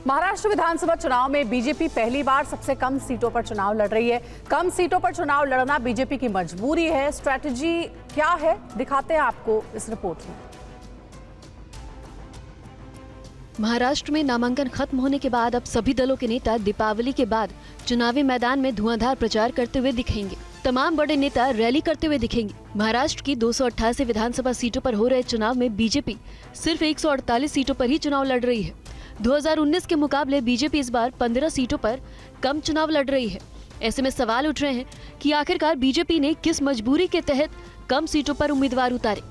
महाराष्ट्र विधानसभा चुनाव में बीजेपी पहली बार सबसे कम सीटों पर चुनाव लड़ रही है। कम सीटों पर चुनाव लड़ना बीजेपी की मजबूरी है। स्ट्रैटेजी क्या है, दिखाते हैं आपको इस रिपोर्ट में। महाराष्ट्र में नामांकन खत्म होने के बाद अब सभी दलों के नेता दीपावली के बाद चुनावी मैदान में धुआंधार प्रचार करते हुए दिखेंगे। तमाम बड़े नेता रैली करते हुए दिखेंगे। महाराष्ट्र की 288 विधानसभा सीटों पर हो रहे चुनाव में बीजेपी सिर्फ 148 सीटों पर ही चुनाव लड़ रही है। 2019 के मुकाबले बीजेपी इस बार 15 सीटों पर कम चुनाव लड़ रही है। ऐसे में सवाल उठ रहे हैं कि आखिरकार बीजेपी ने किस मजबूरी के तहत कम सीटों पर उम्मीदवार उतारे।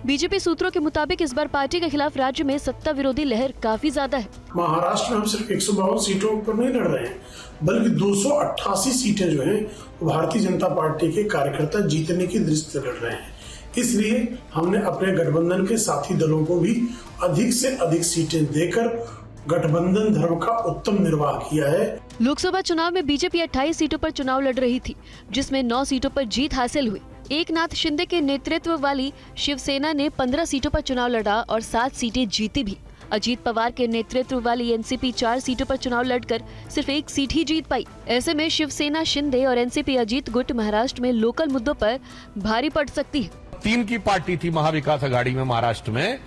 बीजेपी सूत्रों के मुताबिक इस बार पार्टी के खिलाफ राज्य में सत्ता विरोधी लहर काफी ज्यादा है। महाराष्ट्र में हम सिर्फ 152 सीटों पर नहीं लड़ रहे हैं, बल्कि 288 सीटें जो हैं भारतीय जनता पार्टी के कार्यकर्ता जीतने की दृष्टि से लड़ रहे हैं। इसलिए हमने अपने गठबंधन के साथी दलों को भी अधिक से अधिक सीटें देकर गठबंधन धर्म का उत्तम निर्वाह किया है। लोकसभा चुनाव में बीजेपी 28 सीटों पर चुनाव लड़ रही थी, जिसमें 9 सीटों पर जीत हासिल हुई। एकनाथ शिंदे के नेतृत्व वाली शिवसेना ने 15 सीटों पर चुनाव लड़ा और 7 सीटें जीती भी। अजीत पवार के नेतृत्व वाली एनसीपी 4 सीटों पर चुनाव लड़कर सिर्फ 1 सीट ही जीत पाई। ऐसे में शिवसेना, शिंदे और एनसीपी अजीत गुट महाराष्ट्र में लोकल मुद्दों पर भारी पड़ सकती है। 3 की पार्टी थी महाविकास आघाड़ी में महाराष्ट्र में,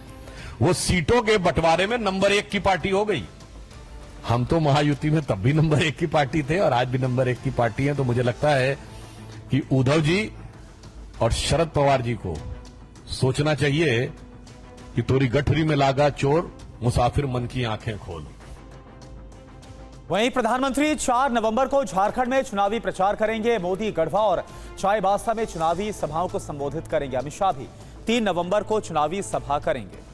वो सीटों के बंटवारे में नंबर 1 की पार्टी हो गई। हम तो महायुति में तब भी नंबर 1 की पार्टी थे और आज भी नंबर 1 की पार्टी है। तो मुझे लगता है कि उद्धव जी और शरद पवार जी को सोचना चाहिए कि तोरी गठरी में लागा चोर, मुसाफिर मन की आंखें खोल। वहीं प्रधानमंत्री 4 नवंबर को झारखंड में चुनावी प्रचार करेंगे। मोदी गढ़वा और चाईबासा में चुनावी सभाओं को संबोधित करेंगे। अमित शाह भी 3 नवंबर को चुनावी सभा करेंगे।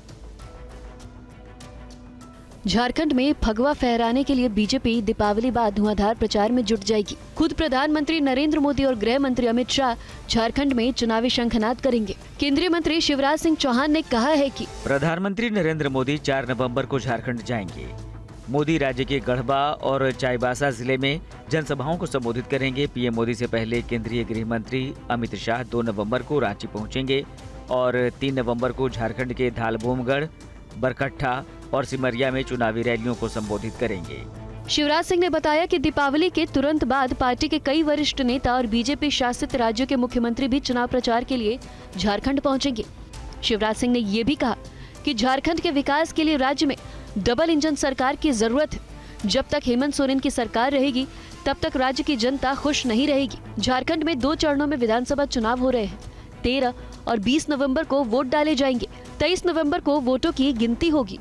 झारखंड में फगवा फहराने के लिए बीजेपी दीपावली बाद धुआंधार प्रचार में जुट जाएगी। खुद प्रधानमंत्री नरेंद्र मोदी और गृह मंत्री अमित शाह झारखंड में चुनावी शंखनाद करेंगे। केंद्रीय मंत्री शिवराज सिंह चौहान ने कहा है कि प्रधानमंत्री नरेंद्र मोदी 4 नवंबर को झारखंड जाएंगे। मोदी राज्य के गढ़वा और चाईबासा जिले में जनसभाओं को संबोधित करेंगे। पीएम मोदी से पहले केंद्रीय गृह मंत्री अमित शाह 2 नवंबर को रांची पहुंचेंगे और 3 नवंबर को झारखंड के धालबोमगढ़, बरकट्ठा और सिमरिया में चुनावी रैलियों को संबोधित करेंगे। शिवराज सिंह ने बताया कि दीपावली के तुरंत बाद पार्टी के कई वरिष्ठ नेता और बीजेपी शासित राज्यों के मुख्यमंत्री भी चुनाव प्रचार के लिए झारखंड पहुंचेंगे। शिवराज सिंह ने ये भी कहा कि झारखंड के विकास के लिए राज्य में डबल इंजन सरकार की जरूरत है। जब तक हेमंत सोरेन की सरकार रहेगी, तब तक राज्य की जनता खुश नहीं रहेगी। झारखंड में 2 चरणों में विधानसभा चुनाव हो रहे हैं। 13 और 20 नवम्बर को वोट डाले जाएंगे। 23 नवम्बर को वोटों की गिनती होगी।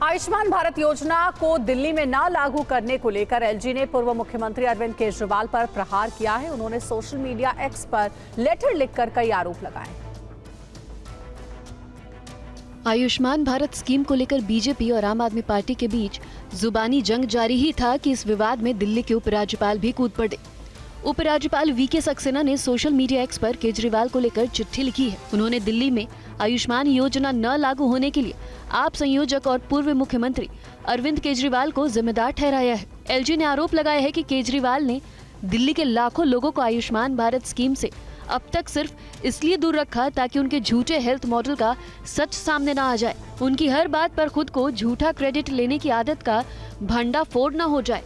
आयुष्मान भारत योजना को दिल्ली में न लागू करने को लेकर एलजी ने पूर्व मुख्यमंत्री अरविंद केजरीवाल पर प्रहार किया है। उन्होंने सोशल मीडिया एक्स पर लेटर लिखकर कई आरोप लगाए। आयुष्मान भारत स्कीम को लेकर बीजेपी और आम आदमी पार्टी के बीच जुबानी जंग जारी ही था कि इस विवाद में दिल्ली के उपराज्यपाल भी कूद पड़े। उपराज्यपाल वीके सक्सेना ने सोशल मीडिया एक्स पर केजरीवाल को लेकर चिट्ठी लिखी है। उन्होंने दिल्ली में आयुष्मान योजना न लागू होने के लिए आप संयोजक और पूर्व मुख्यमंत्री अरविंद केजरीवाल को जिम्मेदार ठहराया है। एलजी ने आरोप लगाया है कि केजरीवाल ने दिल्ली के लाखों लोगों को आयुष्मान भारत स्कीम से अब तक सिर्फ इसलिए दूर रखा ताकि उनके झूठे हेल्थ मॉडल का सच सामने न आ जाए। उनकी हर बात पर खुद को झूठा क्रेडिट लेने की आदत का भंडाफोड़ न हो जाए।